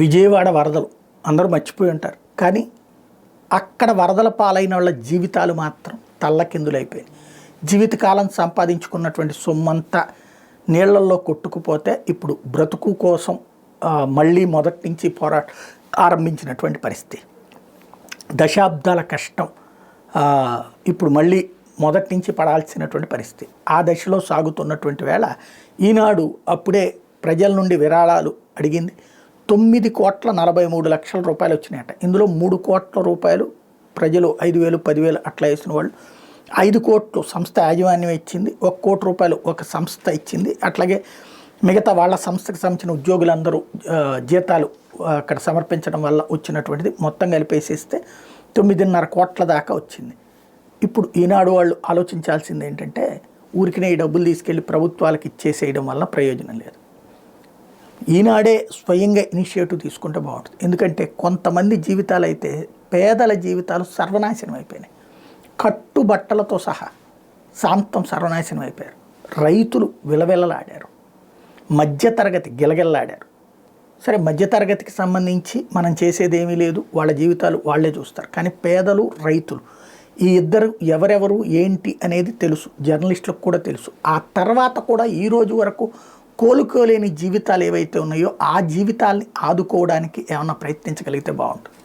విజయవాడ వరదలు అందరూ మర్చిపోయి ఉంటారు. కానీ అక్కడ వరదల పాలైన వాళ్ళ జీవితాలు మాత్రం తల్లకిందులైపోయాయి. జీవితకాలం సంపాదించుకున్నటువంటి సొమ్మంతా నీళ్లల్లో కొట్టుకుపోతే ఇప్పుడు బ్రతుకు కోసం మళ్ళీ మొదటి నుంచి ఆరంభించినటువంటి పరిస్థితి. దశాబ్దాల కష్టం ఇప్పుడు మళ్ళీ మొదటి నుంచి పడాల్సినటువంటి పరిస్థితి. ఆ దశలో సాగుతున్నటువంటి వేళ ఈనాడు అప్పుడే ప్రజల నుండి విరాళాలు అడిగింది. 9,43,00,000 వచ్చినాయట. ఇందులో 3 కోట్ల రూపాయలు ప్రజలు 5,000, 10,000 అట్లా వేసిన వాళ్ళు, 5 కోట్లు సంస్థ యాజమాన్యం ఇచ్చింది, 1 కోటి రూపాయలు ఒక సంస్థ ఇచ్చింది. అట్లాగే మిగతా వాళ్ళ సంస్థకు సంబంధించిన ఉద్యోగులందరూ జీతాలు అక్కడ సమర్పించడం వల్ల వచ్చినటువంటిది మొత్తం కలిపేసేస్తే 9.5 కోట్ల దాకా వచ్చింది. ఇప్పుడు ఈనాడు వాళ్ళు ఆలోచించాల్సింది ఏంటంటే, ఊరికినే ఈ డబ్బులు తీసుకెళ్ళి ప్రభుత్వాలకు ఇచ్చేసేయడం వల్ల ప్రయోజనం లేదు. ఈనాడే స్వయంగా ఇనిషియేటివ్ తీసుకుంటే బాగుంటుంది. ఎందుకంటే కొంతమంది జీవితాలు అయితే, పేదల జీవితాలు సర్వనాశనం అయిపోయినాయి. కట్టుబట్టలతో సహా శాంతం సర్వనాశనం అయిపోయారు. రైతులు విలవిలలాడారు, మధ్యతరగతి గిలగిల్లాడారు. సరే, మధ్యతరగతికి సంబంధించి మనం చేసేది ఏమీ లేదు, వాళ్ళ జీవితాలు వాళ్ళే చూస్తారు. కానీ పేదలు, రైతులు ఈ ఇద్దరు ఎవరెవరు ఏంటి అనేది తెలుసు, జర్నలిస్టులకు కూడా తెలుసు. ఆ తర్వాత కూడా ఈ రోజు వరకు కోలుకోలేని జీవితాలు ఏవైతే ఉన్నాయో ఆ జీవితాల్ని ఆదుకోవడానికి ఏమన్నా ప్రయత్నించగలిగితే బాగుంటుంది.